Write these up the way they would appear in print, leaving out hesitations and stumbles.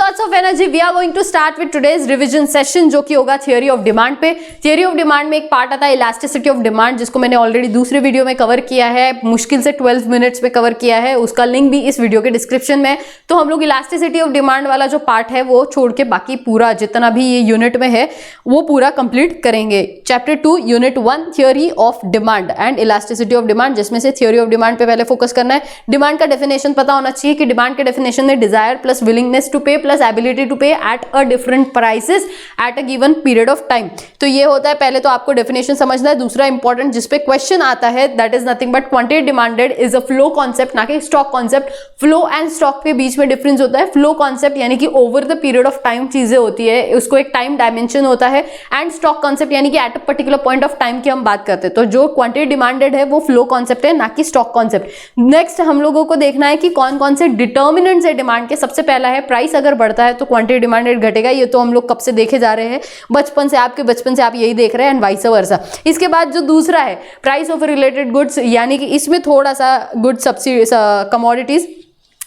lots of energy, we are going to start with today's revision session जो कि होगा theory of demand पे। Theory of demand में एक पार्ट आता है इलास्टिसिटी ऑफ डिमांड, जिसको मैंने ऑलरेडी दूसरे वीडियो में कवर किया है, मुश्किल से 12 मिनट्स में कवर किया है, उसका लिंक भी इस वीडियो के डिस्क्रिप्शन में। तो हम लोग इलास्टिसिटी ऑफ डिमांड वाला जो पार्ट है वो छोड़ के बाकी पूरा जितना भी ये यूनिट में है वो पूरा कंप्लीट करेंगे। Chapter 2 unit 1 theory of demand and elasticity of demand, जिसमें से थियोरी ऑफ डिमांड पे पहले फोकस करना है। डिमांड का डेफिनेशन पता होना चाहिए कि डिमांड के डेफिनेशन में डिजायर प्लस विलिंगनेस टू पे प्लस एबिलिटी टू पे at a different prices at a given period of time. तो ये होता है, पहले तो आपको डेफिनेशन समझना है। दूसरा इंपॉर्टेंट जिसपे क्वेश्चन आता है that is nothing but quantity demanded is a flow concept, ना कि stock concept. Flow and stock के बीच में डिफरेंस होता है। फ्लो कॉन्सेप्ट यानी कि over the period of time चीजें होती है, उसको एक टाइम डायमेंशन होता है। एंड स्टॉक कॉन्सेप्ट यानी कि eight a particular point of time की हम बात करते हैं। तो जो क्वांटिटी डिमांडेड है वो फ्लो कॉन्सेप्ट है, ना कि स्टॉक कॉन्सेप्ट। नेक्स्ट हम लोगों को देखना है कि कौन कौन से डिटर्मिनेंट्स है डिमांड के। सबसे पहला है प्राइस अगर बढ़ता है तो क्वांटिटी डिमांडेड घटेगा। ये तो हम लोग कब से देखे जा रहे हैं, बचपन से आप यही देख रहे हैं, एंड वाइस वर्सा। इसके बाद जो दूसरा है प्राइस ऑफ रिलेटेड गुड्स, यानी कि इसमें थोड़ा सा गुड्स सब्सिडी कमोडिटीज,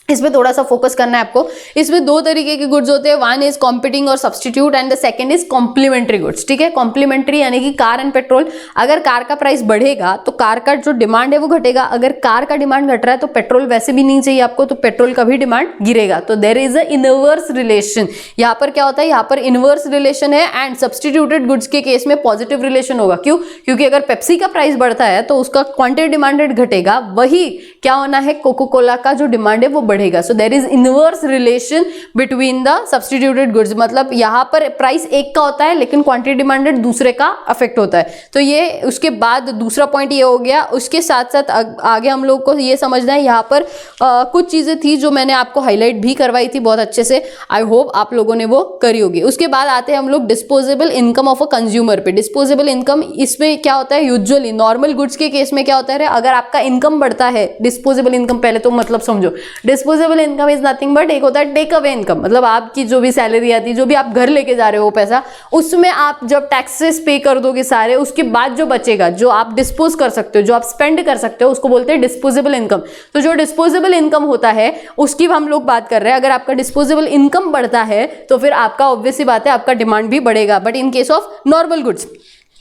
इसमें थोड़ा सा फोकस करना है आपको। इसमें दो तरीके के गुड्स होते हैं, वन इज कॉम्पिटिंग और substitute and the second is complementary goods. ठीक है, कॉम्प्लीमेंट्री यानी कि कार एंड पेट्रोल। अगर कार का प्राइस बढ़ेगा तो कार का जो डिमांड है वो घटेगा। अगर कार का डिमांड घट रहा है तो पेट्रोल वैसे भी नहीं चाहिए आपको, तो पेट्रोल का भी डिमांड गिरेगा। तो there is a inverse relation. यहाँ पर क्या होता है, यहाँ पर इनवर्स रिलेशन है एंड सब्सटीट्यूटेड गुड्स के केस में पॉजिटिव रिलेशन होगा। क्यों? क्योंकि अगर पेप्सी का प्राइस बढ़ता है तो उसका क्वांटिटी डिमांडेड घटेगा, वही क्या होना है, कोको कोला का जो डिमांड है वो बढ़ेगा। So there is inverse relation between the substituted goods. मतलब यहाँ पर प्राइस एक का होता है लेकिन क्वांटिटी डिमांडेड दूसरे का अफेक्ट होता है। तो ये उसके बाद दूसरा पॉइंट ये हो गया। उसके साथ साथ आगे हम लोग को ये समझना है, यहाँ पर कुछ चीजें थी जो मैंने आपको हाईलाइट भी करवाई थी बहुत अच्छे से। आई होप आप लोगों ने वो करी होगी। उसके बाद आते हैं हम लोग disposable income of a consumer पे। डिस्पोजेबल इनकम, इसमें क्या होता है, यूजुअली नॉर्मल गुड्स के केस में क्या होता है, अगर आपका इनकम बढ़ता है, डिस्पोजेबल इनकम पहले तो मतलब समझो, disposable income is nothing but एक होता है टेक अवे इनकम। मतलब आपकी जो भी सैलरी आती है, जो भी आप घर लेके जा रहे हो पैसा, उसमें आप जब टैक्सेस पे कर दोगे सारे, उसके बाद जो बचेगा, जो आप डिस्पोज कर सकते हो, जो आप स्पेंड कर सकते हो, उसको बोलते हैं डिस्पोजेबल इनकम। तो जो डिस्पोजेबल इनकम होता है उसकी हम लोग बात कर रहे हैं। अगर आपका डिस्पोजेबल इनकम बढ़ता है तो फिर आपका ऑब्वियस सी बात है आपका डिमांड भी बढ़ेगा। But in case of normal goods,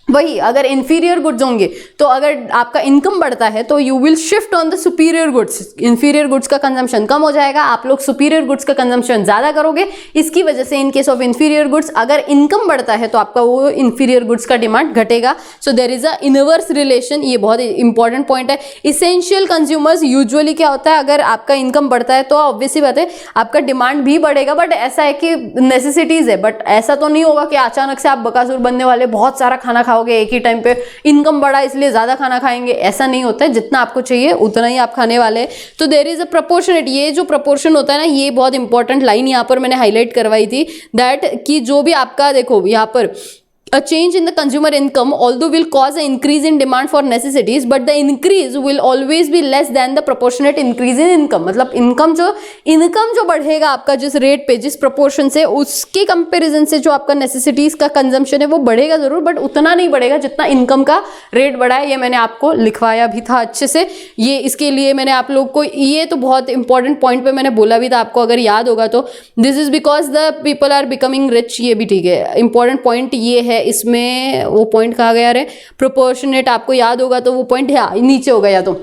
वही अगर इंफीरियर गुड्स होंगे तो अगर आपका इनकम बढ़ता है तो you will shift on the superior goods. Inferior goods का कंजम्पशन कम हो जाएगा, आप लोग सुपीरियर गुड्स का कंजम्पशन ज्यादा करोगे। इसकी वजह से in case of inferior goods अगर इनकम बढ़ता है तो आपका वो इंफीरियर गुड्स का डिमांड घटेगा। So there is a inverse relation. ये बहुत इंपॉर्टेंट पॉइंट है। इसेंशियल कंज्यूमर्स, यूजुअली क्या होता है, अगर आपका इनकम बढ़ता है तो ऑब्वियसली बात है आपका डिमांड भी बढ़ेगा। बट ऐसा है कि नेसेसिटीज है, बट ऐसा तो नहीं होगा कि अचानक से आप बकासुर बनने वाले, बहुत सारा खाना खाओगे एक ही टाइम पे, इनकम बढ़ा इसलिए ज्यादा खाना खाएंगे, ऐसा नहीं होता है। जितना आपको चाहिए उतना ही आप खाने वाले हैं। तो देयर इज अ प्रोपोर्शनेट। ये जो प्रोपोर्शन होता है ना, ये बहुत इंपॉर्टेंट लाइन यहाँ पर मैंने हाईलाइट करवाई थी, दैट कि जो भी आपका देखो यहाँ पर A change in the consumer income although will cause an increase in demand for necessities, but the increase will always be less than the proportionate increase in income. मतलब इनकम जो बढ़ेगा आपका जिस रेट पे, जिस प्रोपोर्शन से, उसके comparison से जो आपका नेसेसिटीज का कंजम्पशन है वो बढ़ेगा जरूर, बट उतना नहीं बढ़ेगा जितना इनकम का रेट बढ़ा है। ये मैंने आपको लिखवाया भी था अच्छे से। ये इसके लिए मैंने आप लोग को, ये तो बहुत इंपॉर्टेंट पॉइंट पे मैंने बोला भी था आपको, अगर याद होगा तो, this is because the people are becoming rich. ये भी ठीक है, इंपॉर्टेंट पॉइंट ये है। इसमें वो पॉइंट कहा गया है, प्रोपोर्शनेट, आपको याद होगा तो वो पॉइंट नीचे होगा, या तो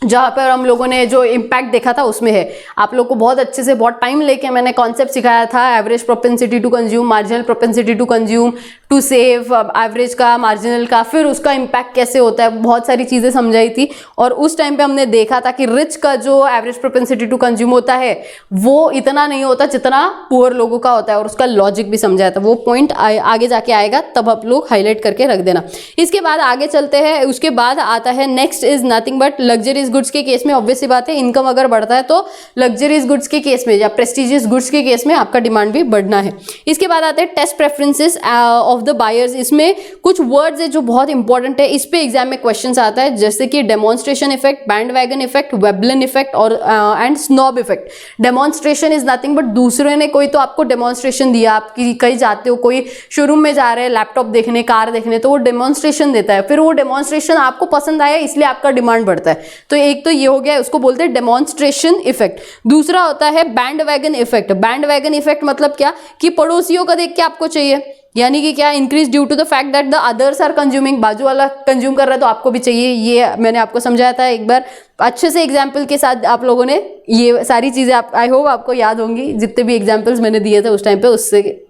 जहाँ पर हम लोगों ने जो इम्पैक्ट देखा था उसमें है। आप लोग को बहुत अच्छे से बहुत टाइम लेके मैंने कॉन्सेप्ट सिखाया था, average propensity to consume, marginal propensity to consume, to save, average का, मार्जिनल का, फिर उसका इम्पैक्ट कैसे होता है, बहुत सारी चीज़ें समझाई थी। और उस टाइम पे हमने देखा था कि रिच का जो एवरेज प्रोपेंसिटी टू कंज्यूम होता है वो इतना नहीं होता जितना पुअर लोगों का होता है, और उसका लॉजिक भी समझाया था। वो पॉइंट आगे जाके आएगा, तब आप लोग हाईलाइट करके रख देना। इसके बाद आगे चलते हैं। उसके बाद आता है next is nothing but luxuries goods के केस में ऑब्वियस सी बात है, इनकम अगर बढ़ता है तो लग्जरीज गुड्स के केस में या प्रेस्टिजियस गुड्स के केस में आपका डिमांड भी बढ़ना है। इसके बाद आते हैं test preferences of of the buyers, इसमें कुछ वर्ड्स है जो बहुत इंपॉर्टेंट है, इस पे एग्जाम में क्वेश्चन आता है, जैसे कि demonstration effect, bandwagon effect, Veblen effect और and snob effect. Demonstration is nothing but दूसरे ने कोई तो आपको डेमोन्स्ट्रेशन दिया, आप कहीं जाते हो, कोई शोरूम में जा रहे हैं लैपटॉप देखने, कार देखने, तो वो डेमोन्स्ट्रेशन देता है, फिर वो डेमोन्स्ट्रेशन आपको पसंद आया इसलिए आपका डिमांड बढ़ता है। तो एक तो ये हो गया, उसको बोलते हैं डेमोन्स्ट्रेशन इफेक्ट। दूसरा होता है बैंडवैगन इफेक्ट। बैंडवैगन इफेक्ट मतलब क्या कि पड़ोसियों का देख के आपको चाहिए, यानी कि क्या, increase due to the fact that the others are consuming, बाजू वाला कंज्यूम कर रहा है तो आपको भी चाहिए। ये मैंने आपको समझाया था एक बार अच्छे से एग्जाम्पल के साथ, आप लोगों ने ये सारी चीजें आई होप आपको याद होंगी, जितने भी एग्जाम्पल्स मैंने दिए थे उस टाइम पे,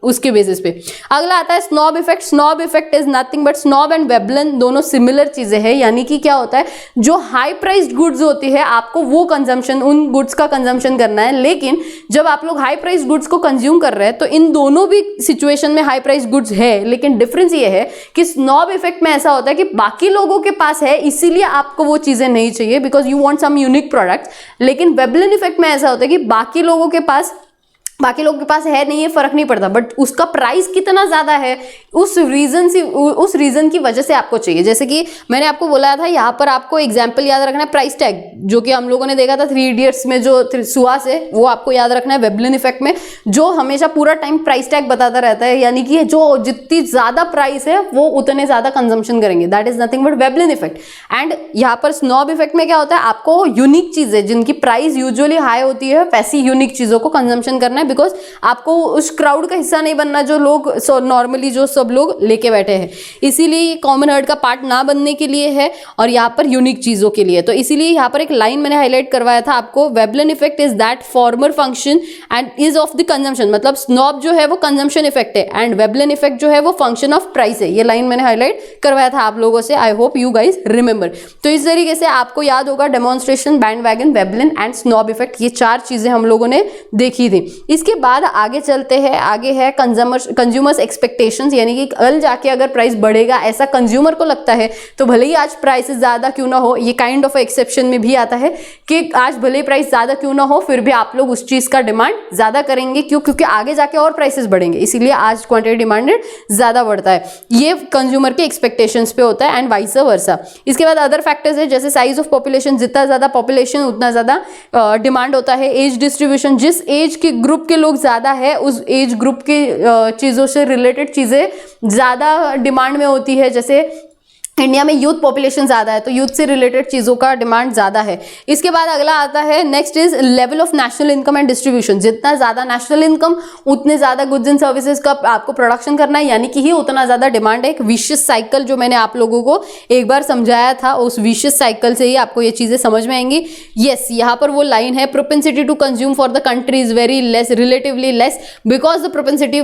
उसके बेसिस पे। अगला आता है snob effect. Snob effect is nothing but snob and Veblen दोनों सिमिलर चीजें हैं, यानी कि क्या होता है, जो हाई प्राइस्ड गुड्स होती है आपको वो कंजम्पशन, उन गुड्स का कंजम्पशन करना है, लेकिन जब आप लोग हाई प्राइस्ड गुड्स को कंज्यूम कर रहे हैं तो इन दोनों भी सिचुएशन में हाई प्राइस्ड गुड्स है, लेकिन डिफरेंस ये है कि स्नॉब इफेक्ट में ऐसा होता है कि बाकी लोगों के पास है इसीलिए आपको वो चीजें नहीं चाहिए, because you want some unique products. लेकिन वेबलिन इफेक्ट में ऐसा होता है कि बाकी लोगों के पास है नहीं है, फर्क नहीं पड़ता, बट उसका प्राइस कितना ज्यादा है उस रीजन की वजह से आपको चाहिए। जैसे कि मैंने आपको बोला था, यहाँ पर आपको एग्जांपल याद रखना है प्राइस टैग, जो कि हम लोगों ने देखा था 3 इडियट्स में, जो सुहास है वो आपको याद रखना है वेबलिन इफेक्ट में, जो हमेशा पूरा टाइम प्राइस टैग बताता रहता है, यानी कि जो जितनी ज्यादा प्राइस है वो उतने ज्यादा कंजम्पशन करेंगे, that is nothing but Veblen effect. And यहाँ पर स्नॉब इफेक्ट में क्या होता है, आपको यूनिक चीजें जिनकी प्राइस यूजुअली हाई होती है वैसी यूनिक चीजों को कंजम्पशन करना है, बिकॉज आपको उस क्राउड का हिस्सा नहीं बनना जो लोग नॉर्मली जो सब लोग लेके बैठे हैं, इसीलिए ये कॉमन हर्ड का पार्ट ना बनने के लिए है और यहाँ पर यूनिक चीजों के लिए। तो इसीलिए यहाँ पर एक लाइन मैंने हाईलाइट करवाया था आपको, Veblen effect is that farmer function and is of the consumption, मतलब स्नॉब जो है वो कंजम्पशन इफेक्ट है एंड वेबलिन इफेक्ट जो है वो फंक्शन ऑफ प्राइस है। ये लाइन मैंने हाईलाइट करवाया था आप लोगों से, I hope you guys remember. तो इस तरीके से आपको याद होगा demonstration, bandwagon, Veblen and snob effect, ये 4 चीजें हम लोगों ने देखी थी। इसके बाद आगे चलते हैं, आगे है कंज्यूमर्स एक्सपेक्टेशंस, यानी कि कल जाके अगर प्राइस बढ़ेगा ऐसा कंज्यूमर को लगता है, तो भले ही आज प्राइस ज्यादा क्यों ना हो, ये काइंड ऑफ एक्सेप्शन में भी आता है कि आज भले ही प्राइस ज्यादा क्यों ना हो फिर भी आप लोग उस चीज का डिमांड ज्यादा करेंगे, क्यों, क्योंकि आगे जाके और प्राइसेस बढ़ेंगे, इसीलिए आज क्वांटिटी डिमांडेड ज्यादा बढ़ता है। ये कंज्यूमर के एक्सपेक्टेशंस पे होता है एंड वाइस वर्सा। इसके बाद अदर फैक्टर्स है, जैसे साइज ऑफ पॉपुलेशन, जितना ज्यादा पॉपुलेशन उतना ज्यादा डिमांड होता है। एज डिस्ट्रीब्यूशन, जिस एज के ग्रुप के लोग ज्यादा है उस एज ग्रुप की चीजों से रिलेटेड चीजें ज्यादा डिमांड में होती है। जैसे इंडिया में यूथ पॉपुलेशन ज्यादा है तो यूथ से रिलेटेड चीजों का डिमांड ज्यादा है। इसके बाद अगला आता है, next is level of national income and distribution. जितना ज्यादा नेशनल इनकम उतने ज्यादा गुड्स एंड सर्विसेज का आपको प्रोडक्शन करना है, यानी कि ही उतना ज्यादा डिमांड है। एक विशियस साइकिल जो मैंने आप लोगों को एक बार समझाया था, उस विशियस साइकिल से ही आपको ये चीजें समझ में आएंगी। यस, यहाँ पर वो लाइन है, propensity to consume for the country is very less, relatively less, because the propensity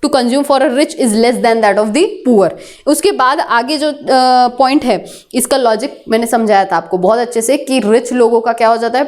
to consume for a rich is less than that of the poor. उसके बाद आगे जो पॉइंट है, इसका लॉजिक मैंने समझाया था आपको बहुत अच्छे से कि रिच लोगों का क्या हो जाता है,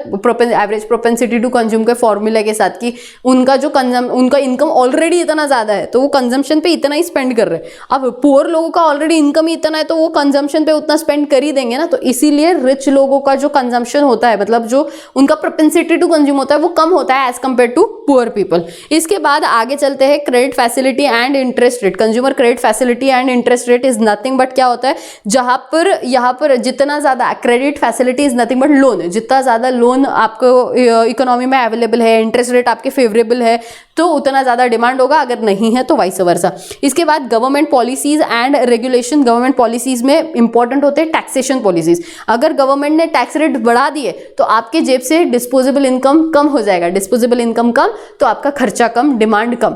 एवरेज प्रोपेंसिटी टू कंज्यूम के फॉर्मूला के साथ, कि उनका इनकम ऑलरेडी इतना ज्यादा है तो वो कंजम्पशन पे इतना ही स्पेंड कर रहे हैं। अब पुअर लोगों का ऑलरेडी इनकम ही इतना है तो वो कंजम्पशन पे उतना स्पेंड कर ही देंगे ना, तो इसीलिए रिच लोगों का जो कंजम्पशन होता है, मतलब जो उनका प्रोपेंसिटी टू कंज्यूम होता है वो कम होता है as compare to poor people. इसके बाद आगे चलते हैं, credit facility and interest rate. Consumer credit facility and interest rate is nothing but क्या होता है, जहां पर यहाँ पर जितना ज्यादा credit facility is nothing but loan, जितना ज्यादा लोन आपको इकोनॉमी में अवेलेबल है, इंटरेस्ट रेट आपके फेवरेबल है तो उतना ज्यादा डिमांड होगा, अगर नहीं है तो वाइस वर्सा। इसके बाद government policies and regulation. Government policies में इंपॉर्टेंट होते हैं टैक्सेशन पॉलिसीज। अगर गवर्नमेंट ने टैक्स रेट बढ़ा दिए तो आपके जेब से डिस्पोजेबल इनकम कम हो जाएगा, डिस्पोजेबल इनकम कम तो आपका खर्चा कम, डिमांड कम।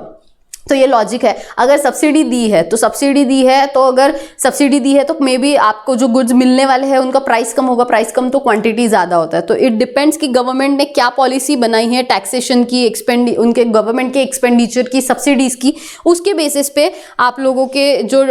तो ये लॉजिक है। अगर सब्सिडी दी है तो अगर सब्सिडी दी है तो मे बी आपको जो गुड्स मिलने वाले हैं उनका प्राइस कम होगा, प्राइस कम तो क्वांटिटी ज्यादा होता है। तो इट डिपेंड्स कि गवर्नमेंट ने क्या पॉलिसी बनाई है टैक्सेशन की, उनके गवर्नमेंट के एक्सपेंडिचर की, सब्सिडीज की, उसके बेसिस पे आप लोगों के जो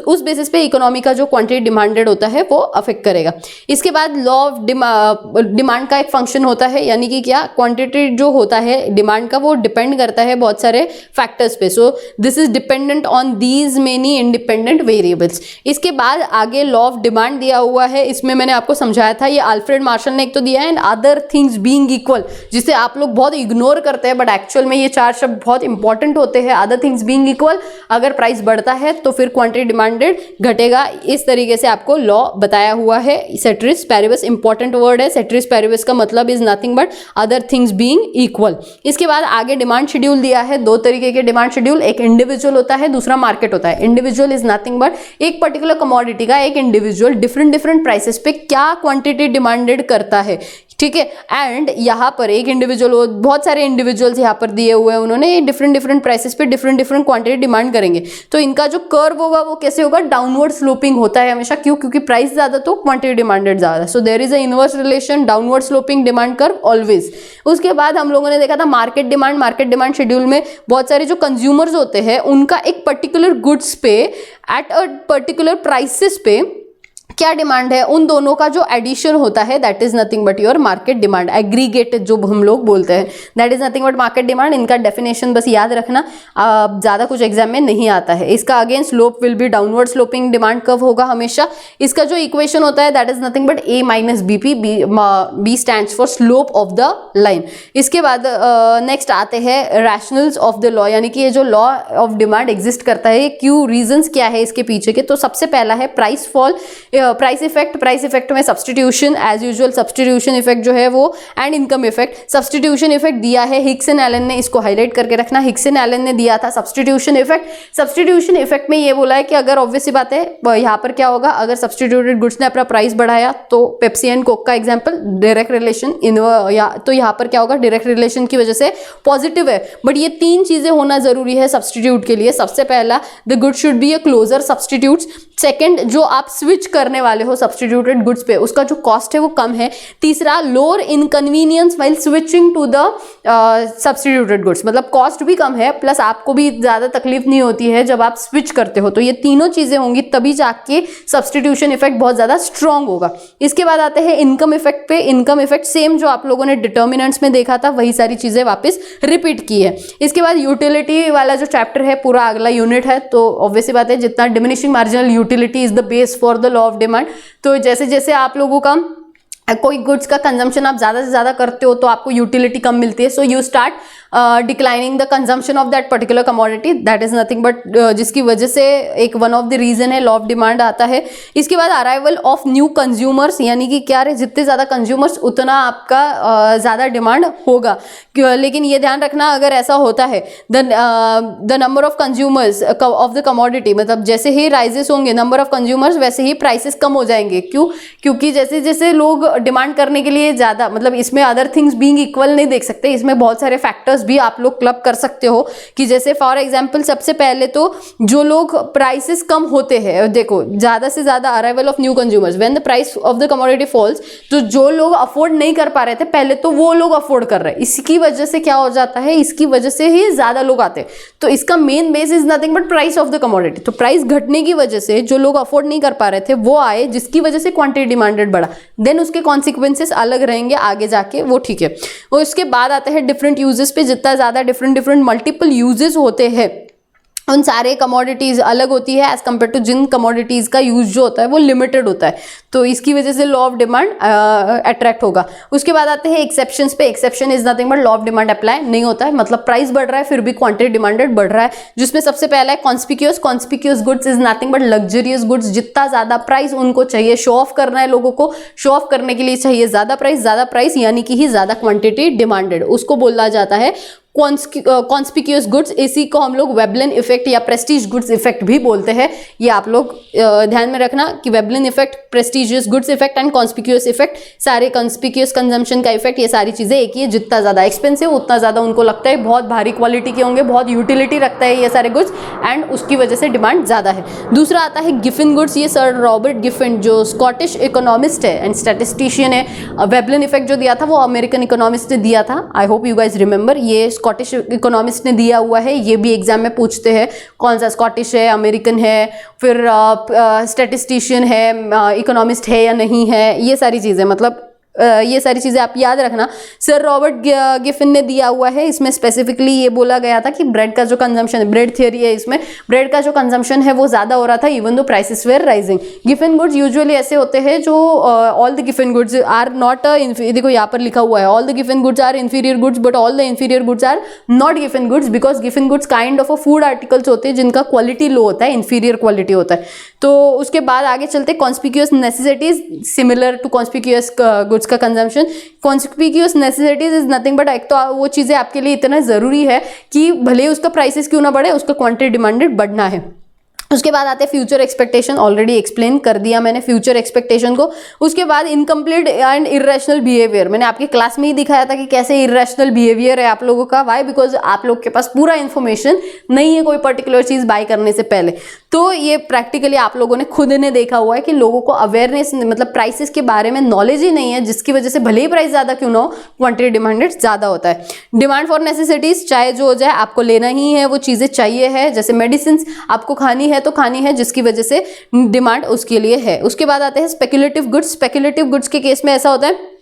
उस बेसिस पे इकोनॉमी का जो क्वांटिटी डिमांडेड होता है वो अफेक्ट करेगा। इसके बाद लॉ ऑफ डिमांड का एक फंक्शन होता है, यानी कि क्या, क्वांटिटी जो होता है डिमांड का वो डिपेंड करता है बहुत सारे फैक्टर्स पे। So this is dependent on these many independent variables. इसके बाद आगे लॉ ऑफ डिमांड दिया हुआ है, इसमें मैंने आपको समझाया था, ये अल्फ्रेड मार्शल ने एक तो दिया है, and other things being equal, जिसे आप लोग बहुत इग्नोर करते हैं बट एक्चुअल में ये चार शब्द बहुत इंपॉर्टेंट होते हैं। अदर थिंग्स बीइंग इक्वल, अगर प्राइस बढ़ता है तो फिर क्वांटिटी डिमांडेड घटेगा, इस तरीके से आपको लॉ बताया हुआ है। सेट्रिस पैरिबस इंपॉर्टेंट वर्ड है, सेट्रिस पैरिबस का मतलब is nothing but other things being equal. इसके बाद आगे डिमांड शेड्यूल दिया है, दो तरीके के डिमांड शेड्यूल, एक इंडिविजुअल होता है, दूसरा मार्केट होता है। इंडिविजुअल इज नथिंग बट एक पर्टिकुलर कमोडिटी का एक इंडिविजुअल डिफरेंट प्राइसेस पे क्या क्वांटिटी डिमांडेड करता है, ठीक है। एंड यहाँ पर एक इंडिविजुअल, बहुत सारे इंडिविजुअल्स यहाँ पर दिए हुए हैं, उन्होंने डिफरेंट प्राइसेस पे डिफरेंट क्वांटिटी डिमांड करेंगे। तो इनका जो कर्व होगा वो कैसे होगा, डाउनवर्ड स्लोपिंग होता है हमेशा। क्यों? क्योंकि प्राइस ज्यादा तो क्वांटिटी डिमांडेड ज्यादा। So there is a inverse relation, downward sloping demand curve always. उसके बाद हम लोगों ने देखा था market demand. Market demand schedule में बहुत सारे जो कंज्यूमर्स होते हैं उनका एक पर्टिकुलर गुड्स पे एट अ पर्टिकुलर प्राइसेस पे क्या डिमांड है, उन दोनों का जो एडिशन होता है that is nothing but your market demand. Aggregate जो हम लोग बोलते हैं that is nothing but market demand. इनका डेफिनेशन बस याद रखना, ज्यादा कुछ एग्जाम में नहीं आता है। इसका again slope will be downward sloping demand curve होगा हमेशा। इसका जो इक्वेशन होता है that is nothing but a minus BP, B stands for slope of the line. इसके बाद नेक्स्ट आते हैं रैशनल्स ऑफ द लॉ, यानी कि ये जो लॉ ऑफ डिमांड एग्जिस्ट करता है, क्यों, रीजंस क्या है इसके पीछे के। तो सबसे पहला है प्राइस फॉल, प्राइस इफेक्ट में substitution, as usual substitution effect जो है वो, and income effect. Substitution effect दिया है हिक्स एंड एलन ने, इसको हाईलाइट करके रखना, हिक्स एंड एलन ने दिया था सब्सटीट्यूशन इफेक्ट। सब्सटीट्यूशन इफेक्ट में ये बोला है कि अगर ऑब्वियस सी बात है यहाँ पर क्या होगा, अगर सब्सटीट्यूटेड गुड्स ने अपना प्राइस बढ़ाया तो पेप्सी एंड कोक का एग्जाम्पल, डायरेक्ट रिलेशन तो यहाँ पर क्या होगा, डायरेक्ट रिलेशन की वजह से पॉजिटिव है। बट ये तीन चीजें होना जरूरी है सब्सटीट्यूट के लिए। सबसे पहला, the good should be a closer substitutes. Second, जो आप स्विच करने वाले हो सब्सटीट्यूटेड गुड्स पे उसका जो कॉस्ट है वो कम है। तीसरा, lower inconvenience while switching to the substituted goods, मतलब कॉस्ट भी कम है प्लस आपको भी ज्यादा तकलीफ नहीं होती है जब आप स्विच करते हो। तो ये तीनों चीजें होंगी तभी जाके सब्सटीट्यूशन इफेक्ट बहुत ज्यादा स्ट्रांग होगा। इसके बाद आते हैं इनकम इफेक्ट पे। इनकम इफेक्ट सेम जो आप लोगों ने डिटर्मिनेंट्स में देखा था वही सारी चीजें वापस रिपीट की है। इसके बाद यूटिलिटी वाला जो चैप्टर है पूरा अगला यूनिट है, तो ऑब्वियसली बात है जितना diminishing marginal utility is the base for the law of demand. तो जैसे जैसे आप लोगों का कोई गुड्स का कंजम्पशन आप ज्यादा से ज्यादा करते हो तो आपको यूटिलिटी कम मिलती है। So you start declining the consumption of that particular commodity, that is nothing but जिसकी वजह से एक वन ऑफ द रीजन है लॉ ऑफ डिमांड आता है। इसके बाद अराइवल ऑफ न्यू कंज्यूमर्स, यानी कि क्या रहे, जितने ज्यादा कंज्यूमर्स उतना आपका ज्यादा डिमांड होगा। लेकिन ये ध्यान रखना अगर ऐसा होता है the number of consumers of the commodity, मतलब जैसे ही राइजेस होंगे नंबर ऑफ कंज्यूमर्स वैसे ही प्राइसेस कम हो जाएंगे। क्यों? क्योंकि जैसे जैसे लोग डिमांड करने के लिए ज्यादा, मतलब इसमें अदर थिंग्स बीइंग इक्वल नहीं देख सकते, इसमें बहुत सारे फैक्टर्स भी आप लोग क्लब कर सकते हो कि जैसे फॉर एग्जांपल सबसे पहले तो जो लोग प्राइसेस कम होते हैं, देखो ज्यादा से ज्यादा arrival of new consumers when the price of the commodity falls, तो जो लोग अफोर्ड नहीं कर पा रहे थे पहले तो वो लोग अफोर्ड कर रहे हैं। इसकी वजह से क्या हो जाता है, इसकी वजह से ही ज्यादा लोग आते हैं। तो इसका main base is nothing but price of the commodity. तो प्राइस घटने की वजह से जो लोग अफोर्ड नहीं कर पा रहे थे वो आए, जिसकी वजह से क्वांटिटी डिमांडेड बढ़ा। देन उसके कॉन्सिक्वेंसेस अलग रहेंगे आगे जाके, वो ठीक है। और उसके बाद आते हैं डिफरेंट यूजेस पे। जितना ज्यादा डिफरेंट मल्टीपल यूजेस होते हैं उन सारे कमोडिटीज अलग होती है एज कम्पेयर टू जिन कमोडिटीज का यूज जो होता है वो लिमिटेड होता है। तो इसकी वजह से लॉ ऑफ डिमांड अट्रैक्ट होगा। उसके बाद आते हैं एक्सेप्शंस पे। Exception is nothing but law of demand apply नहीं होता है, मतलब प्राइस बढ़ रहा है फिर भी क्वांटिटी डिमांडेड बढ़ रहा है। जिसमें सबसे पहला है conspicuous. Conspicuous goods is nothing but luxurious goods. जितना ज्यादा प्राइस उनको चाहिए, शो ऑफ करना है लोगों को, शो ऑफ करने के लिए चाहिए ज्यादा प्राइस यानी कि ही ज्यादा क्वांटिटी डिमांडेड, उसको बोला जाता है कॉन्स्पिक्यूअस गुड्स। इसी को हम लोग वेबलिन इफेक्ट या प्रेस्टीज गुड्स इफेक्ट भी बोलते हैं। ये आप लोग ध्यान में रखना कि Veblen effect, prestigious goods effect and conspicuous effect, सारे कॉन्स्पिक्यूअस कंजम्पशन का इफेक्ट, ये सारी चीजें एक ही है। जितना ज्यादा एक्सपेंसिव उतना ज्यादा उनको लगता है बहुत भारी क्वालिटी के होंगे, बहुत यूटिलिटी रखता है ये सारे गुड्स, एंड उसकी वजह से डिमांड ज्यादा है। दूसरा आता है गिफिन गुड्स। ये सर रॉबर्ट गिफिन जो स्कॉटिश इकोनॉमिस्ट है एंड स्टैटिस्टिशियन है, वेबलिन इफेक्ट जो दिया था वो अमेरिकन इकोनॉमिस्ट ने दिया था। I hope you guys remember, ये स्कॉटिश इकोनॉमिस्ट ने दिया हुआ है। ये भी एग्जाम में पूछते हैं कौन सा स्कॉटिश है, अमेरिकन है, फिर स्टैटिस्टिशियन है, इकोनॉमिस्ट है या नहीं है, ये सारी चीजें, मतलब ये सारी चीजें आप याद रखना। सर रॉबर्ट गिफिन ने दिया हुआ है, इसमें स्पेसिफिकली ये बोला गया था कि ब्रेड का जो कंजम्पशन, ब्रेड थियरी है, इसमें ब्रेड का जो कंजम्पशन है वो ज्यादा हो रहा था even though prices were rising. Giffen goods usually ऐसे होते हैं जो all the Giffen goods are not, देखो यहाँ पर लिखा हुआ है all the Giffen goods are inferior goods but all the inferior goods are not Giffen goods, because Giffen goods kind of a food articles होते हैं जिनका क्वालिटी लो होता है, इंफीरियर क्वालिटी होता है। तो उसके बाद आगे चलते conspicuous necessities similar to conspicuous goods का consumption. Conspicuous necessities is nothing but एक तो वो चीजें आपके लिए इतना जरूरी है कि भले उसका प्राइसेस क्यों ना बढ़े, उसका क्वांटिटी डिमांडेड बढ़ना है। उसके बाद आते हैं फ्यूचर एक्सपेक्टेशन, ऑलरेडी एक्सप्लेन कर दिया मैंने फ्यूचर एक्सपेक्टेशन को। उसके बाद इनकम्प्लीट एंड इरेशनल बिहेवियर, मैंने आपकी क्लास में ही दिखाया था कि कैसे इरेशनल बिहेवियर है आप लोगों का। वाई? बिकॉज आप लोग के पास पूरा इन्फॉर्मेशन नहीं है कोई पर्टिकुलर चीज बाय करने से पहले। तो ये प्रैक्टिकली आप लोगों ने खुद ने देखा हुआ है कि लोगों को अवेयरनेस, मतलब प्राइसेस के बारे में नॉलेज ही नहीं है, जिसकी वजह से भले ही प्राइस ज्यादा क्यों ना हो, क्वांटिटी डिमांडेड ज्यादा होता है। डिमांड फॉर नेसेसिटीज, चाहे जो हो जाए आपको लेना ही है, वो चीजें चाहिए है, जैसे मेडिसिन आपको खानी है तो खानी है, जिसकी वजह से डिमांड उसके लिए है। उसके बाद आते हैं स्पेक्युलेटिव गुड्स। स्पेक्युलेटिव गुड्स के केस में ऐसा होता है,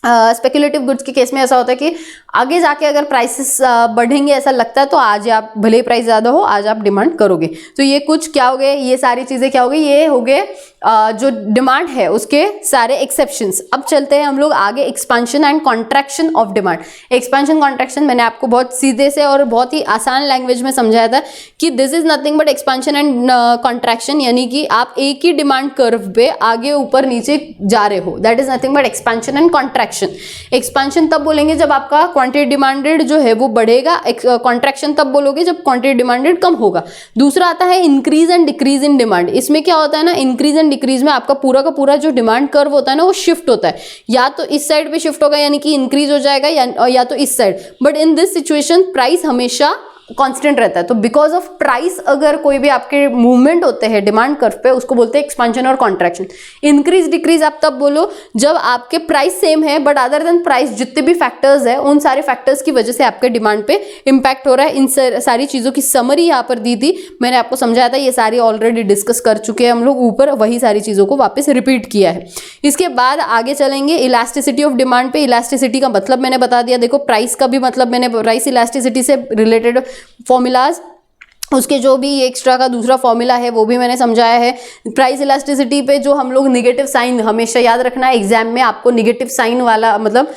स्पेक्युलेटिव गुड्स के केस में ऐसा होता है कि आगे जाके अगर प्राइसेस बढ़ेंगे ऐसा लगता है तो आज आप भले ही प्राइस ज़्यादा हो आज आप डिमांड करोगे। तो ये कुछ क्या हो गए, ये सारी चीज़ें क्या हो गई, ये हो गए जो डिमांड है उसके सारे एक्सेप्शंस। अब चलते हैं हम लोग आगे, expansion and contraction of demand. Expansion contraction मैंने आपको बहुत सीधे से और बहुत ही आसान लैंग्वेज में समझाया था कि this is nothing but expansion and contraction, यानी कि आप एक ही डिमांड कर्व पे आगे ऊपर नीचे जा रहे हो, that is nothing but expansion and contraction. Expansion तब बोलेंगे जब आपका क्वांटिटी डिमांडेड जो है वो बढ़ेगा, कॉन्ट्रैक्शन तब बोलोगे जब क्वांटिटी डिमांडेड कम होगा। दूसरा आता है increase and decrease in demand. इसमें क्या होता है ना, इंक्रीज एंड डिक्रीज में आपका पूरा का पूरा जो डिमांड कर्व होता है ना वो शिफ्ट होता है, या तो इस साइड पे शिफ्ट होगा यानी कि इंक्रीज हो जाएगा, या तो इस side. But in this situation price हमेशा कांस्टेंट रहता है। तो बिकॉज ऑफ प्राइस अगर कोई भी आपके मूवमेंट होते हैं डिमांड कर्व पे, उसको बोलते हैं एक्सपांशन और कॉन्ट्रैक्शन। इंक्रीज डिक्रीज आप तब बोलो जब आपके प्राइस सेम है बट अदर देन प्राइस जितने भी फैक्टर्स है उन सारे फैक्टर्स की वजह से आपके डिमांड पे इंपैक्ट हो रहा है। इन सारी चीजों की समरी यहाँ पर दी थी, मैंने आपको समझाया था, ये सारी ऑलरेडी डिस्कस कर चुके हैं हम लोग ऊपर, वही सारी चीजों को वापस रिपीट किया है। इसके बाद आगे चलेंगे इलास्टिसिटी ऑफ डिमांड पे। इलास्टिसिटी का मतलब मैंने बता दिया, देखो प्राइस का भी मतलब मैंने प्राइस इलास्टिसिटी से रिलेटेड फॉर्मूलाज, उसके जो भी एक्स्ट्रा का दूसरा फॉर्मूला है वो भी मैंने समझाया है। प्राइस इलास्टिसिटी पे जो हम लोग निगेटिव साइन, हमेशा याद रखना एग्जाम में आपको निगेटिव साइन वाला मतलब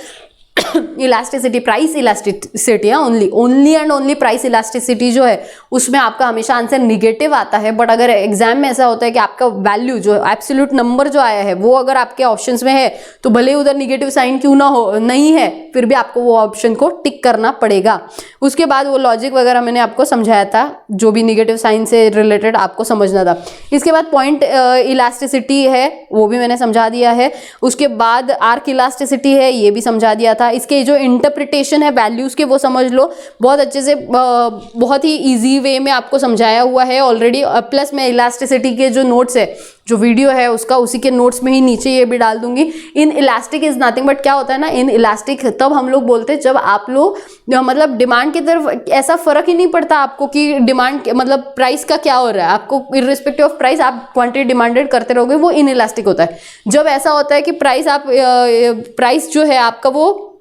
elasticity, price elasticity, only and only price elasticity जो है उसमें आपका हमेशा आंसर निगेटिव आता है। बट अगर एग्जाम में ऐसा होता है कि आपका वैल्यू जो एब्सोल्यूट नंबर जो आया है वो अगर आपके ऑप्शंस में है तो भले उधर निगेटिव साइन क्यों ना हो, नहीं है, फिर भी आपको वो ऑप्शन को टिक करना पड़ेगा। उसके बाद वो लॉजिक वगैरह मैंने आपको समझाया था, जो भी निगेटिव साइन से रिलेटेड आपको समझना था। इसके बाद पॉइंट इलास्टिसिटी है वो भी मैंने समझा दिया है। उसके बाद आर्क इलास्टिसिटी है, ये भी समझा दिया था। इसके जो इंटरप्रिटेशन है वैल्यूज के वो समझ लो, बहुत अच्छे से बहुत ही इजी वे में आपको समझाया हुआ है ऑलरेडी। प्लस मैं इलास्टिसिटी के जो नोट्स है, जो वीडियो है उसका, उसी के नोट्स में ही नीचे ये भी डाल दूंगी। In elastic is nothing but क्या होता है ना, इन इलास्टिक तब हम लोग बोलते हैं जब आप लोग मतलब डिमांड की तरफ ऐसा फर्क ही नहीं पड़ता आपको कि डिमांड मतलब प्राइस का क्या हो रहा है, आपको इररिस्पेक्टिव ऑफ प्राइस आप क्वांटिटी डिमांडेड करते रहोगे, वो इन इलास्टिक होता है। जब ऐसा होता है कि प्राइस जो है आपका वो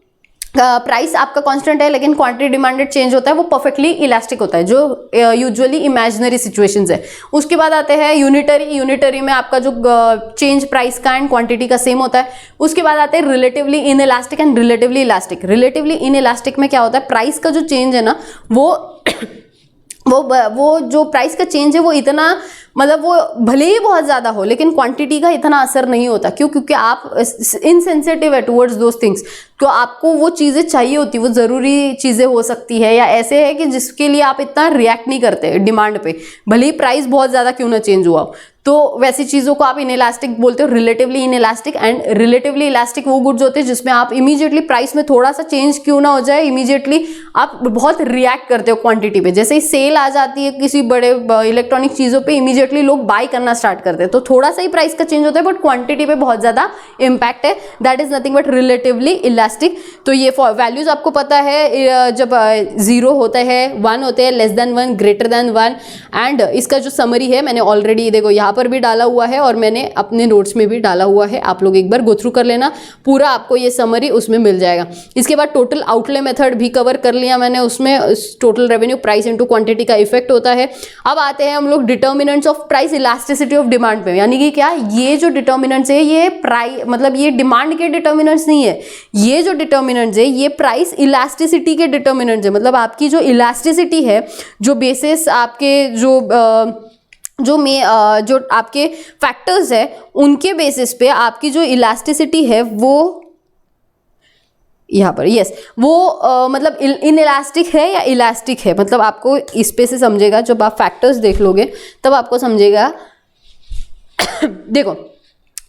प्राइस आपका कांस्टेंट है लेकिन क्वांटिटी डिमांडेड चेंज होता है, वो परफेक्टली इलास्टिक होता है, जो यूजुअली इमेजिनरी सिचुएशंस है। उसके बाद आते हैं यूनिटरी में आपका जो चेंज प्राइस का एंड क्वांटिटी का सेम होता है। उसके बाद आते हैं relatively in elastic and relatively elastic. Relatively in elastic में क्या होता है, प्राइस का जो चेंज है ना वो जो प्राइस का चेंज है वो इतना मतलब वो भले ही बहुत ज़्यादा हो लेकिन क्वांटिटी का इतना असर नहीं होता। क्यों? क्योंकि आप इनसेंसिटिव है टुवर्ड्स दोस थिंग्स, तो आपको वो चीज़ें चाहिए होती, वो ज़रूरी चीज़ें हो सकती है या ऐसे है कि जिसके लिए आप इतना रिएक्ट नहीं करते डिमांड पे, भले ही प्राइस बहुत ज़्यादा क्यों ना चेंज हुआ। तो वैसी चीज़ों को आप इनइलास्टिक बोलते हो, relatively inelastic. And relatively elastic वो गुड्स होते हैं जिसमें आप इमीडिएटली प्राइस में थोड़ा सा चेंज क्यों ना हो जाए, इमीडिएटली आप बहुत रिएक्ट करते हो क्वांटिटी पे। जैसे ही सेल आ जाती है किसी बड़े इलेक्ट्रॉनिक चीज़ों पे, इमीडिएटली लोग बाय करना स्टार्ट करते हैं, तो थोड़ा सा ही प्राइस का चेंज होता है बट क्वांटिटी पे बहुत ज़्यादा इम्पैक्ट है। That is nothing but relatively elastic. तो ये वैल्यूज आपको पता है, जब 0 होता है, 1 होते हैं, less than 1, greater than 1। And इसका जो समरी है मैंने ऑलरेडी देखो यहाँ पर भी डाला हुआ है और मैंने अपने नोट्स में भी डाला हुआ है, आप लोग एक बार गो थ्रू कर लेना, पूरा आपको ये समरी उसमें मिल जाएगा। इसके बाद टोटल आउटले मेथड भी कवर कर लिया मैंने, उसमें total revenue price into quantity का इफेक्ट होता है। अब आते हैं हम लोग determinants of price elasticity of demand पे, यानी कि क्या, ये जो डिटर्मिनेंट्स है ये प्राइस मतलब ये डिमांड के डिटर्मिनेंट्स नहीं है, ये जो डिटर्मिनेंट्स है ये प्राइस इलास्टिसिटी के डिटर्मिनेंट्स है। मतलब आपकी जो इलास्टिसिटी है, जो बेसिस आपके जो आपके फैक्टर्स है उनके बेसिस पे आपकी जो इलास्टिसिटी है वो यहाँ पर यस वो मतलब इन इलास्टिक है या इलास्टिक है, मतलब आपको इस पे से समझेगा, जब आप फैक्टर्स देख लोगे तब आपको समझेगा। देखो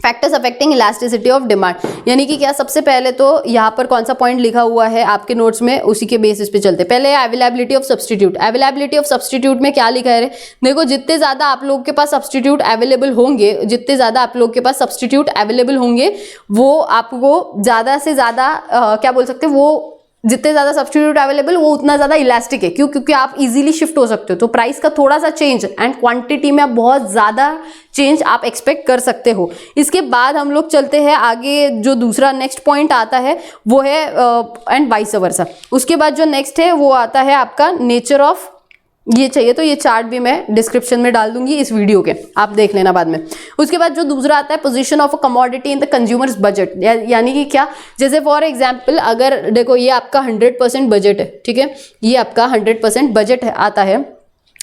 factors affecting elasticity of demand, यानी कि क्या, सबसे पहले तो यहाँ पर कौन सा पॉइंट लिखा हुआ है आपके नोट्स में, उसी के बेसिस पे चलते। पहले availability of substitute. Availability of substitute में क्या लिखा है रे, देखो जितने ज्यादा आप लोगों के पास सब्सटीट्यूट अवेलेबल होंगे, जितने ज्यादा आप लोगों के पास सब्सटीट्यूट अवेलेबल होंगे वो आपको ज्यादा से ज्यादा क्या बोल सकते हैं, वो जितने ज़्यादा सब्स्टिट्यूट अवेलेबल वो उतना ज़्यादा इलास्टिक है। क्यों? क्योंकि आप इजीली शिफ्ट हो सकते हो, तो प्राइस का थोड़ा सा चेंज एंड क्वांटिटी में आप बहुत ज़्यादा चेंज आप एक्सपेक्ट कर सकते हो। इसके बाद हम लोग चलते हैं आगे, जो दूसरा नेक्स्ट पॉइंट आता है वो है एंड वाइस वर्सा। उसके बाद जो नेक्स्ट है वो आता है आपका नेचर ऑफ, ये चाहिए तो ये चार्ट भी मैं डिस्क्रिप्शन में डाल दूंगी इस वीडियो के, आप देख लेना बाद में। उसके बाद जो दूसरा आता है position of a commodity in the consumers budget, यानी कि क्या, जैसे फॉर एग्जांपल अगर देखो ये आपका 100% बजट है, ठीक है, ये आपका 100% बजट है, आता है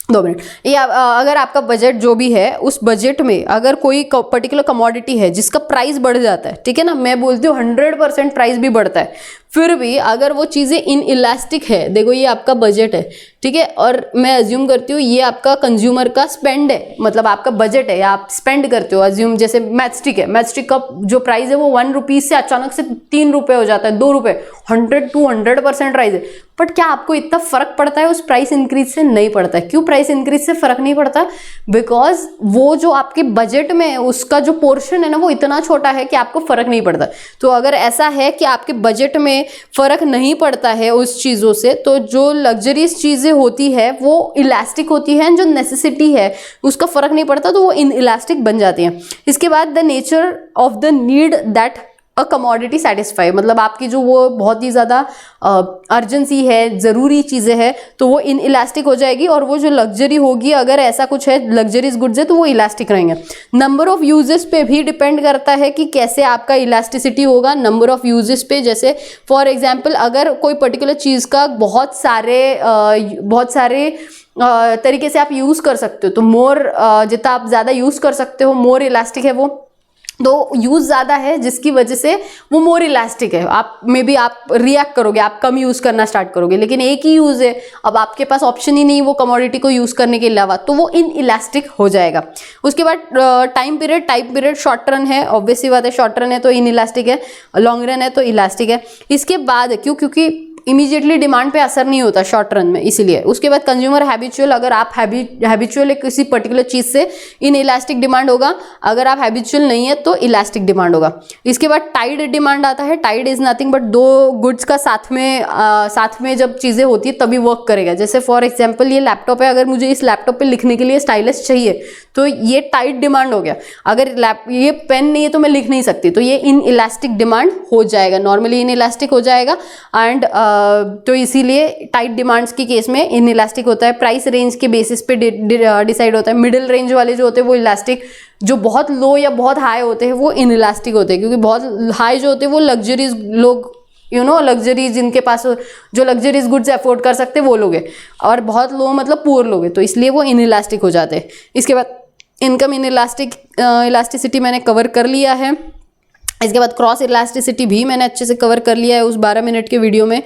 2 मिनट, ये अगर आपका बजट जो भी है उस बजट में अगर कोई पर्टिकुलर कमोडिटी है जिसका प्राइस बढ़ जाता है, ठीक है ना, मैं बोलती हूँ 100% प्राइस भी बढ़ता है, फिर भी अगर वो चीज़ें इन इलास्टिक है, देखो ये आपका बजट है, ठीक है, और मैं अज्यूम करती हूँ ये आपका कंज्यूमर का स्पेंड है, मतलब आपका बजट है या आप स्पेंड करते हो, अज्यूम जैसे मैचस्टिक है, मैचस्टिक का जो प्राइस है वो 1 रुपीज़ से अचानक से 3 रुपये हो जाता है, 2 रुपये, 100-200% प्राइस है, बट क्या आपको इतना फर्क पड़ता है उस प्राइस इंक्रीज से? नहीं पड़ता है। क्यों प्राइस इंक्रीज से फर्क नहीं पड़ता? बिकॉज वो जो आपके बजट में उसका जो पोर्शन है ना वो इतना छोटा है कि आपको फर्क नहीं पड़ता। तो अगर ऐसा है कि आपके बजट में फर्क नहीं पड़ता है उस चीज़ों से, तो जो लग्जरीज चीज़ें होती है वो इलास्टिक होती है, जो नेसेसिटी है उसका फर्क नहीं पड़ता, तो वो इन इलास्टिक बन जाती हैं। इसके बाद the nature of the need that a commodity satisfy, मतलब आपकी जो वो बहुत ही ज़्यादा अर्जेंसी है, ज़रूरी चीज़ें हैं, तो वो इन इलास्टिक हो जाएगी, और वो जो लग्जरी होगी, अगर ऐसा कुछ है लग्जरीज गुड्स है तो वो इलास्टिक रहेंगे। नंबर ऑफ यूजेस पे भी डिपेंड करता है कि कैसे आपका इलास्टिसिटी होगा, नंबर ऑफ यूजेस पे। जैसे फॉर एग्जांपल अगर कोई पर्टिकुलर चीज़ का बहुत सारे तरीके से आप यूज़ कर सकते हो, तो मोर जितना आप ज़्यादा यूज़ कर सकते हो मोर इलास्टिक है वो, तो यूज़ ज़्यादा है जिसकी वजह से वो मोर इलास्टिक है। आप मे बी आप रिएक्ट करोगे, आप कम यूज़ करना स्टार्ट करोगे, लेकिन एक ही यूज़ है, अब आपके पास ऑप्शन ही नहीं वो कमोडिटी को यूज़ करने के अलावा, तो वो इन इलास्टिक हो जाएगा। उसके बाद टाइम पीरियड शॉर्ट रन है, ऑब्वियसली बात है, शॉर्ट रन है तो इन इलास्टिक है, लॉन्ग रन है तो इलास्टिक है। इसके बाद क्योंकि इमीडिएटली डिमांड पे असर नहीं होता शॉर्ट रन में, इसीलिए। उसके बाद कंज्यूमर हैबिचुअल, अगर आप हैबिचुअल है किसी पर्टिकुलर चीज़ से, इन इलास्टिक डिमांड होगा, अगर आप हैबिचुअल नहीं है तो इलास्टिक डिमांड होगा। इसके बाद टाइड डिमांड आता है। Tied is nothing but 2 goods का साथ में जब चीज़ें होती है तभी वर्क करेगा। जैसे फॉर एग्जाम्पल ये लैपटॉप है, अगर मुझे इस लैपटॉप पर लिखने के लिए स्टाइलस चाहिए तो ये टाइड डिमांड हो गया। अगर ये पेन नहीं है तो मैं लिख नहीं सकती, तो ये इन इलास्टिक डिमांड हो जाएगा, नॉर्मली इन इलास्टिक हो जाएगा। एंड तो इसीलिए टाइट डिमांड्स की केस में इन इलास्टिक होता है। प्राइस रेंज के बेसिस पे डिसाइड होता है। मिडिल रेंज वाले जो होते हैं वो इलास्टिक, जो बहुत लो या बहुत हाई होते हैं वो इन इलास्टिक होते हैं, क्योंकि बहुत हाई जो होते हैं वो लग्जरीज लोग, लग्जरी जिनके पास जो लग्जरीज गुड्स अफोर्ड कर सकते हैं वो लोग हैं, और बहुत लो मतलब पुअर लोग हैं, तो इसलिए वो इन इलास्टिक हो जाते हैं। इसके बाद इनकम इन इलास्टिसिटी मैंने कवर कर लिया है। इसके बाद क्रॉस इलास्टिसिटी भी मैंने अच्छे से कवर कर लिया है उस 12 मिनट के वीडियो में।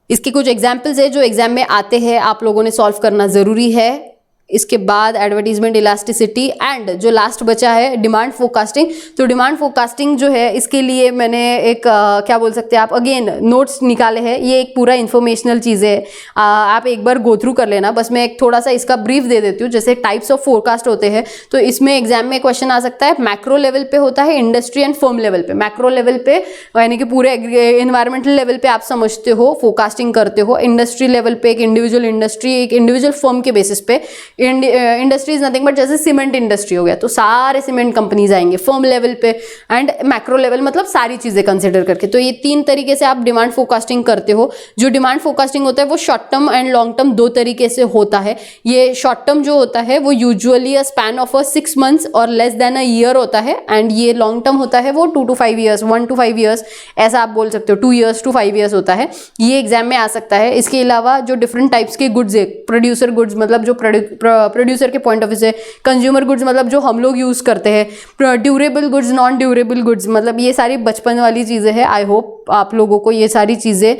इसके कुछ एग्जाम्पल्स है जो एग्जाम में आते हैं, आप लोगों ने सॉल्व करना ज़रूरी है। इसके बाद एडवर्टीजमेंट इलास्टिसिटी एंड जो लास्ट बचा है डिमांड फोरकास्टिंग। तो डिमांड फोरकास्टिंग जो है इसके लिए मैंने एक क्या बोल सकते हैं आप, अगेन नोट्स निकाले हैं। ये एक पूरा इन्फॉर्मेशनल चीज़ है, आप एक बार गो थ्रू कर लेना। बस मैं एक थोड़ा सा इसका ब्रीफ दे देती हूँ। जैसे टाइप्स ऑफ फोरकास्ट होते हैं, तो इसमें एग्जाम में क्वेश्चन आ सकता है। मैक्रो लेवल पे होता है, इंडस्ट्री एंड फर्म लेवल पे। मैक्रो लेवल पे यानी कि पूरे एनवायरमेंटल लेवल पे आप समझते हो, फोरकास्टिंग करते हो। इंडस्ट्री लेवल पे एक इंडिविजुअल इंडस्ट्री, एक इंडिविजुअल फर्म के बेसिस पे इंडस्ट्री इज नथिंग बट जैसे सीमेंट इंडस्ट्री हो गया तो सारे सीमेंट कंपनीज आएंगे फर्म लेवल पे एंड मैक्रो लेवल, मतलब सारी चीजें कंसिडर करके। तो ये 3 तरीके से आप डिमांड फोरकास्टिंग करते हो। जो डिमांड फोरकास्टिंग होता है वो short term and long term 2 तरीके से होता है। ये शॉर्ट टर्म जो होता है वो usually a span of 6 months और लेस देन अ ईयर होता है, एंड ये लॉन्ग टर्म होता है वो 2 to 5 ईयर्स, 1 to 5 ईयर्स ऐसा आप बोल सकते हो, 2 years to 5 years होता है। ये एग्जाम में आ सकता है। इसके अलावा जो डिफरेंट टाइप्स के गुड्स है, प्रोड्यूसर गुड्स मतलब जो प्रोड्यूसर के पॉइंट ऑफ व्यू से, कंज्यूमर गुड्स मतलब जो हम लोग यूज करते हैं, durable goods, non durable goods, मतलब ये सारी बचपन वाली चीजें हैं। आई होप आप लोगों को ये सारी चीजें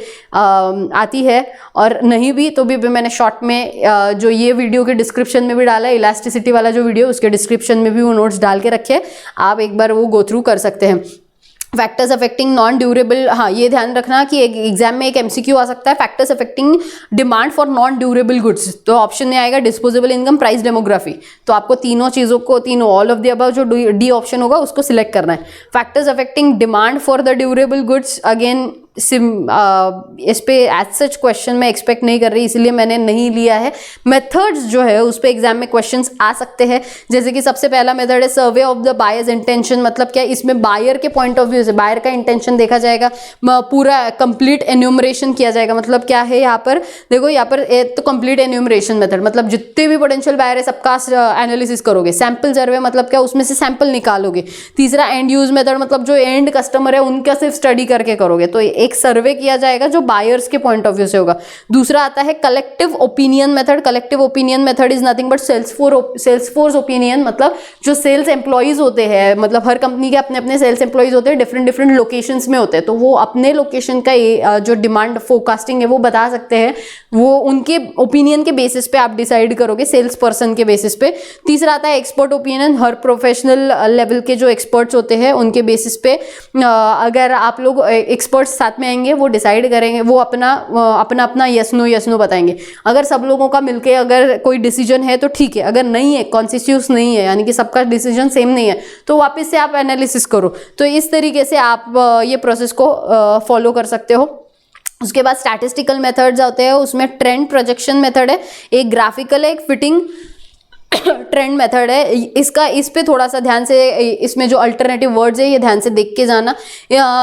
आती है, और नहीं भी तो भी मैंने शॉर्ट में जो ये वीडियो के डिस्क्रिप्शन में भी डाला है, इलास्टिसिटी वाला जो वीडियो उसके डिस्क्रिप्शन में भी वो नोट्स डाल के रखे, आप एक बार वो गो थ्रू कर सकते हैं। फैक्टर्स अफेक्टिंग नॉन ड्यूरेबल, हाँ ये ध्यान रखना कि एक एग्जाम में एक एमसीक्यू आ सकता है, factors affecting demand for non durable goods. तो ऑप्शन में आएगा डिस्पोजेबल इनकम, प्राइस, डेमोग्राफी। तो आपको तीनों चीजों को, तीनों ऑल ऑफ द अबव जो डी ऑप्शन होगा उसको सिलेक्ट करना है। Factors affecting demand for the durable goods, again इस पे एज सच क्वेश्चन मैं एक्सपेक्ट नहीं कर रही, इसलिए मैंने नहीं लिया है। मेथड्स जो है उस पे एग्जाम में क्वेश्चंस आ सकते हैं, जैसे कि सबसे पहला मेथड है survey of the buyers intention. मतलब क्या, इसमें बायर के पॉइंट ऑफ व्यू से बायर का इंटेंशन देखा जाएगा, पूरा कंप्लीट एन्यूमरेशन किया जाएगा। मतलब क्या है यहाँ पर देखो, यहाँ पर तो कंप्लीट एन्यूमरेशन मेथड मतलब जितने भी पोटेंशियल बायर है सबका एनालिसिस करोगे। सैंपल सर्वे मतलब क्या, उसमें से सैंपल निकालोगे। तीसरा एंड यूज मेथड मतलब जो एंड कस्टमर है उनका सिर्फ स्टडी करके करोगे, तो एक सर्वे किया जाएगा जो बायर्स के पॉइंट ऑफ व्यू से होगा। दूसरा आता है collective opinion method. Collective opinion method is nothing but sales force opinion, मतलब जो सेल्स एम्प्लॉइज होते हैं, मतलब हर कंपनी के अपने अपने सेल्स एम्प्लॉइज होते हैं, डिफरेंट डिफरेंट लोकेशंस में होते हैं, तो वो अपने लोकेशन का जो डिमांड फोरकास्टिंग है वो बता सकते हैं। वो उनके ओपिनियन के बेसिस पे आप डिसाइड करोगे, सेल्स पर्सन के बेसिस पे। तीसरा आता है एक्सपर्ट ओपिनियन। हर प्रोफेशनल लेवल के जो एक्सपर्ट्स होते हैं उनके बेसिस पे अगर आप लोग एक्सपर्ट्स साथ में आएंगे वो डिसाइड करेंगे, वो अपना यस नो बताएंगे। अगर सब लोगों का मिलके अगर कोई डिसीजन है तो ठीक है, अगर नहीं है, कॉन्सिस्ट्यूस नहीं है, यानी कि सबका डिसीजन सेम नहीं है, तो वापस से आप एनालिसिस करो। तो इस तरीके से आप ये प्रोसेस को फॉलो कर सकते हो। उसके बाद स्टैटिस्टिकल मेथड्स होते हैं, उसमें ट्रेंड प्रोजेक्शन मेथड है, एक ग्राफिकल है, एक फिटिंग ट्रेंड मेथड है। इसका इस पे थोड़ा सा ध्यान से, इसमें जो अल्टरनेटिव वर्ड्स है ये ध्यान से देख के जाना।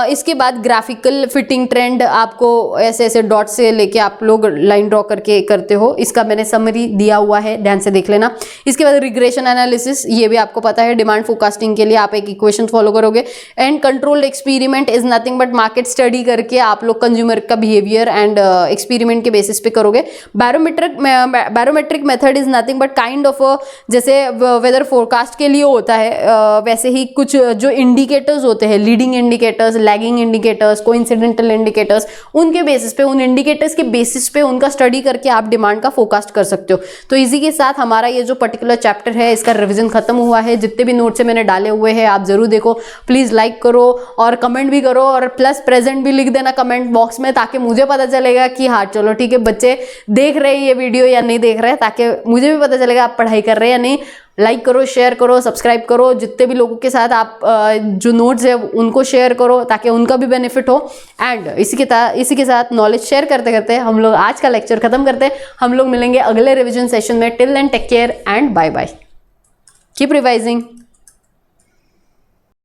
इसके बाद ग्राफिकल फिटिंग ट्रेंड आपको ऐसे ऐसे डॉट से लेके आप लोग लाइन ड्रॉ करके करते हो, इसका मैंने समरी दिया हुआ है, ध्यान से देख लेना। इसके बाद रिग्रेशन एनालिसिस, ये भी आपको पता है, डिमांड फोरकास्टिंग के लिए आप एक इक्वेशन फॉलो करोगे। And controlled experiment is nothing but market study करके आप लोग कंज्यूमर का बिहेवियर एंड एक्सपेरिमेंट के बेसिस पे करोगे। Barometric method is nothing but kind of जैसे वेदर फोरकास्ट के लिए होता है, वैसे ही कुछ जो इंडिकेटर्स होते हैं, leading indicators, lagging indicators, coincidental indicators, उनके बेसिस पे, उन इंडिकेटर्स के बेसिस पे उनका स्टडी करके आप डिमांड का फोरकास्ट कर सकते हो। तो इसी के साथ हमारा ये जो पर्टिकुलर चैप्टर है इसका रिवीजन खत्म हुआ है। जितने भी नोट्स मैंने डाले हुए हैं आप जरूर देखो, प्लीज लाइक करो और कमेंट भी करो, और प्लस प्रेजेंट भी लिख देना कमेंट बॉक्स में, ताकि मुझे पता चलेगा कि हाँ चलो ठीक है बच्चे देख रहे हैं ये वीडियो या नहीं देख रहे हैं, ताकि मुझे भी पता चलेगा आप पढ़ाई कर रहे हैं या नहीं। लाइक करो, शेयर करो, सब्सक्राइब करो, जितने भी लोगों के साथ आप जो नोट्स है उनको शेयर करो ताकि उनका भी बेनिफिट हो। एंड इसी के साथ नॉलेज शेयर करते करते हम लोग आज का लेक्चर खत्म करते हैं। हम लोग मिलेंगे अगले रिवीजन सेशन में। Till then take care and bye bye, keep revising.